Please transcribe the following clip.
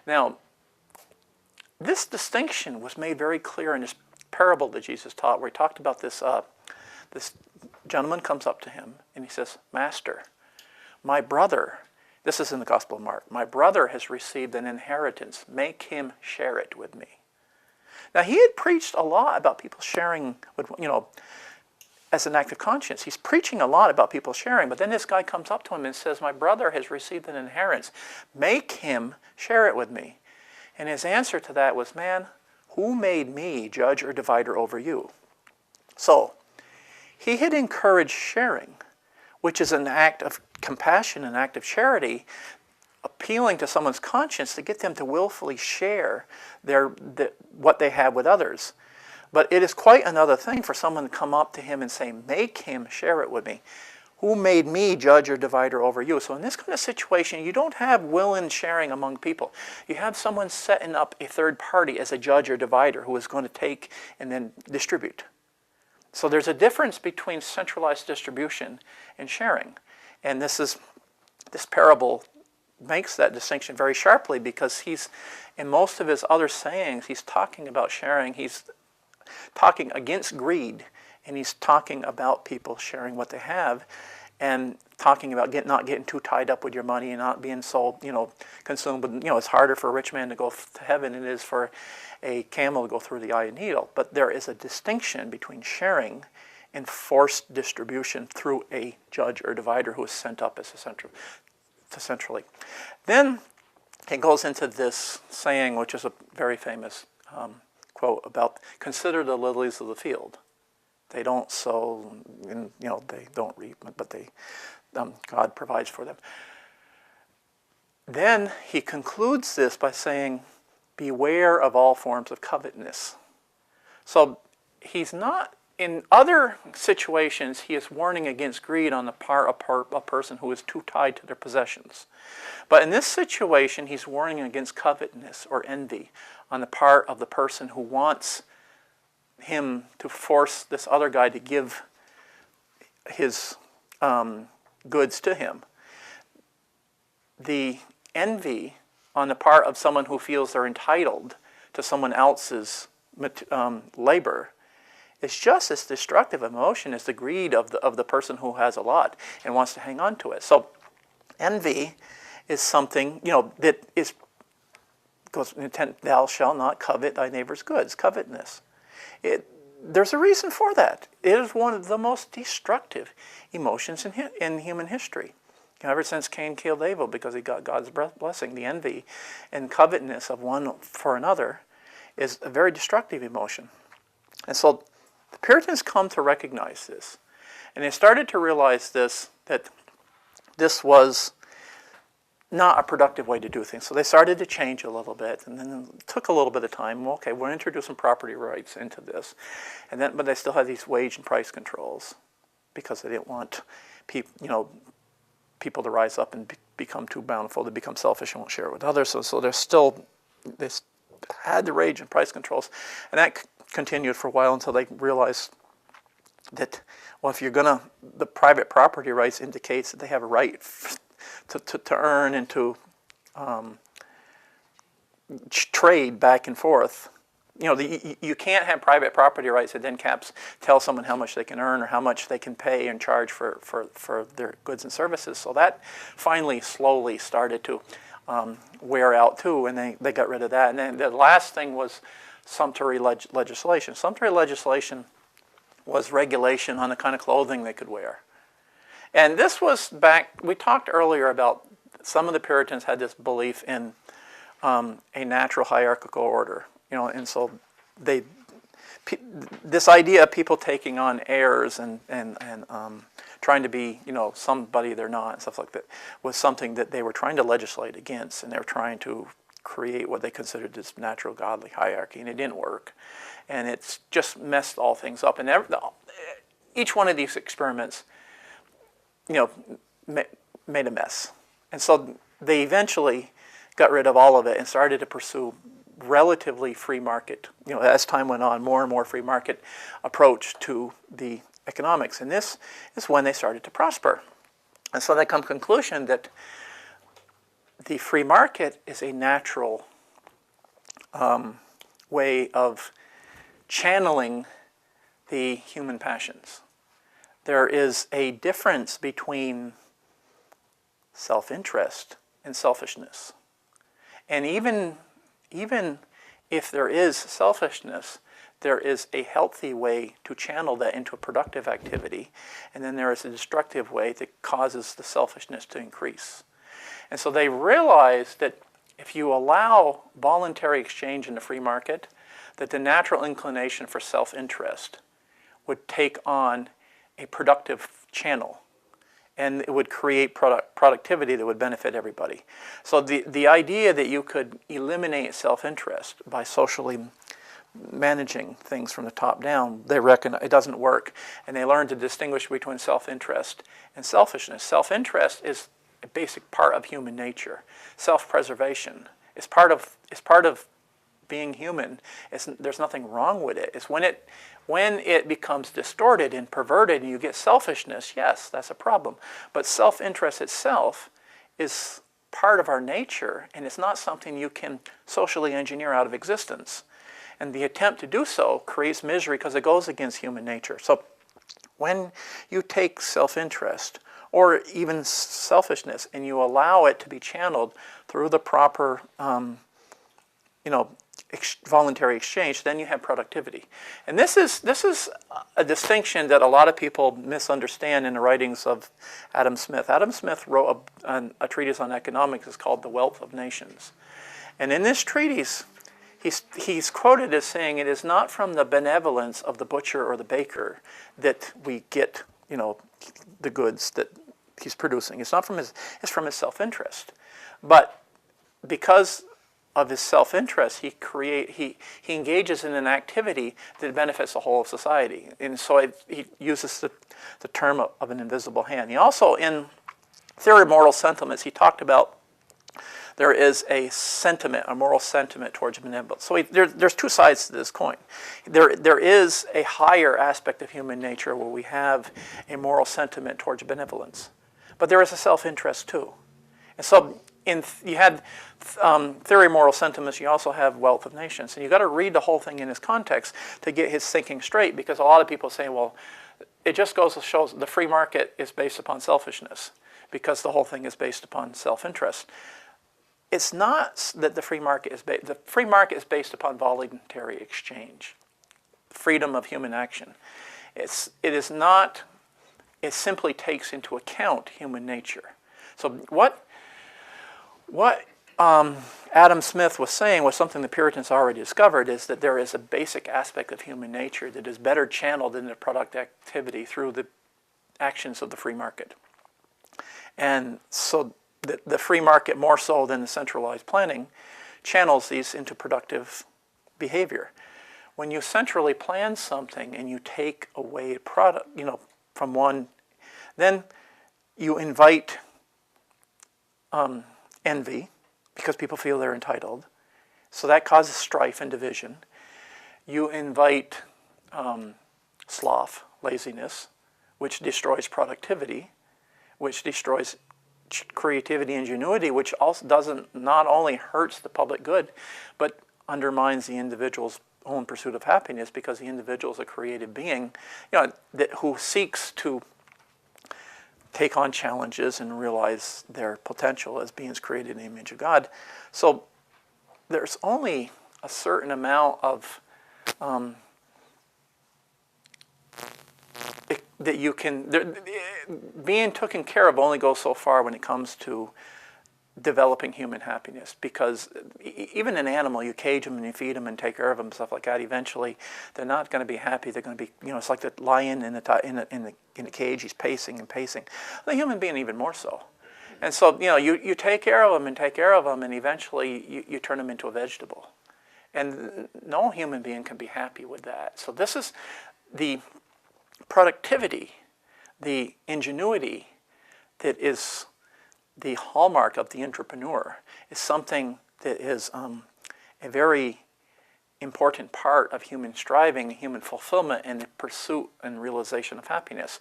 Now, this distinction was made very clear in this parable that Jesus taught, where he talked about this, this gentleman comes up to him and he says, Master, my brother, this is in the Gospel of Mark, my brother has received an inheritance. Make him share it with me. Now, he had preached a lot about people sharing, with, as an act of conscience. He's preaching a lot about people sharing, but then this guy comes up to him and says, my brother has received an inheritance. Make him share it with me. And his answer to that was, man, who made me judge or divider over you? So, he had encouraged sharing, which is an act of compassion, an act of charity, appealing to someone's conscience to get them to willfully share what they have with others. But it is quite another thing for someone to come up to him and say, make him share it with me. Who made me judge or divider over you? So in this kind of situation, you don't have willing sharing among people. You have someone setting up a third party as a judge or divider who is going to take and then distribute. So there's a difference between centralized distribution and sharing. And this parable makes that distinction very sharply, because he's, in most of his other sayings, he's talking about sharing. He's talking against greed, and he's talking about people sharing what they have, and talking about not getting too tied up with your money and not being so, consumed with, it's harder for a rich man to go to heaven than it is for a camel to go through the eye of a needle. But there is a distinction between sharing and forced distribution through a judge or divider who is sent up as centrally. Then it goes into this saying, which is a very famous quote about, consider the lilies of the field. They don't sow, and, they don't reap, but God provides for them. Then he concludes this by saying, beware of all forms of covetousness. So he's not, in other situations, he is warning against greed on the part of a person who is too tied to their possessions. But in this situation, he's warning against covetousness or envy on the part of the person who wants him to force this other guy to give his goods to him. The envy on the part of someone who feels they're entitled to someone else's labor is just as destructive emotion as the greed of the person who has a lot and wants to hang on to it. So envy is something, that goes intent, thou shalt not covet thy neighbor's goods, covetousness. There's a reason for that. It is one of the most destructive emotions in human history. Ever since Cain killed Abel because he got God's blessing, the envy and covetousness of one for another is a very destructive emotion. And so the Puritans come to recognize this. And they started to realize that this was not a productive way to do things. So they started to change a little bit, and then it took a little bit of time. Okay, we're introducing property rights into this. But they still had these wage and price controls because they didn't want people to rise up and become too bountiful, to become selfish and won't share it with others. So they had the wage and price controls. And that continued for a while until they realized that, well, if you're the private property rights indicates that they have a right to earn and to trade back and forth. You can't have private property rights that then tell someone how much they can earn or how much they can pay and charge for their goods and services. So that finally slowly started to wear out too, and they got rid of that. And then the last thing was sumptuary legislation. Sumptuary legislation was regulation on the kind of clothing they could wear. And this was we talked earlier about some of the Puritans had this belief in a natural hierarchical order, and so this idea of people taking on airs and trying to be, somebody they're not and stuff like that was something that they were trying to legislate against, and they were trying to create what they considered this natural godly hierarchy, and it didn't work. And it's just messed all things up. And each one of these experiments made a mess. And so they eventually got rid of all of it and started to pursue relatively free market, as time went on, more and more free market approach to the economics. And this is when they started to prosper. And so they come to the conclusion that the free market is a natural way of channeling the human passions. There is a difference between self-interest and selfishness. And even if there is selfishness, there is a healthy way to channel that into a productive activity, and then there is a destructive way that causes the selfishness to increase. And so they realized that if you allow voluntary exchange in the free market, that the natural inclination for self-interest would take on a productive channel, and it would create productivity that would benefit everybody. So the idea that you could eliminate self-interest by socially managing things from the top down, they reckon it doesn't work. And they learned to distinguish between self-interest and selfishness. Self-interest is a basic part of human nature. Self-preservation is part of being human. There's nothing wrong with it. It's when it becomes distorted and perverted and you get selfishness, yes, that's a problem. But self-interest itself is part of our nature, and it's not something you can socially engineer out of existence. And the attempt to do so creates misery because it goes against human nature. So when you take self-interest or even selfishness and you allow it to be channeled through the proper voluntary exchange, then you have productivity. And this is a distinction that a lot of people misunderstand in the writings of Adam Smith. Adam Smith wrote a treatise on economics. It's called The Wealth of Nations. And in this treatise, he's quoted as saying, it is not from the benevolence of the butcher or the baker that we get, the goods that he's producing. It's from his self-interest. But because of his self-interest, he engages in an activity that benefits the whole of society. And so he uses the term of an invisible hand. He also, in Theory of Moral Sentiments, he talked about there is a sentiment, a moral sentiment towards benevolence. So there's two sides to this coin. There is a higher aspect of human nature where we have a moral sentiment towards benevolence. But there is a self-interest too. And so you had Theory of Moral Sentiments, you also have Wealth of Nations. And you've got to read the whole thing in its context to get his thinking straight, because a lot of people say, well, it just goes to show the free market is based upon selfishness because the whole thing is based upon self-interest. It's not that the free market is based. The free market is based upon voluntary exchange, freedom of human action. It is not. It simply takes into account human nature. So what Adam Smith was saying was something the Puritans already discovered, is that there is a basic aspect of human nature that is better channeled into product activity through the actions of the free market. And so the free market, more so than the centralized planning, channels these into productive behavior. When you centrally plan something and you take away a product, from one, then you invite envy, because people feel they're entitled. So that causes strife and division. You invite sloth, laziness, which destroys productivity, which destroys creativity, ingenuity, which also not only hurts the public good, but undermines the individual's own pursuit of happiness, because the individual is a creative being, who seeks to take on challenges and realize their potential as beings created in the image of God. So there's only a certain amount of that you can, being taken care of only goes so far when it comes to developing human happiness, because even an animal, you cage them and you feed them and take care of them, stuff like that, eventually they're not going to be happy. They're going to be, it's like the lion in the cage, he's pacing and pacing. The human being even more so. And so, you take care of them and take care of them, and eventually you turn them into a vegetable. And no human being can be happy with that. So this is the productivity, the ingenuity that is the hallmark of the entrepreneur, is something that is a very important part of human striving, human fulfillment, and the pursuit and realization of happiness.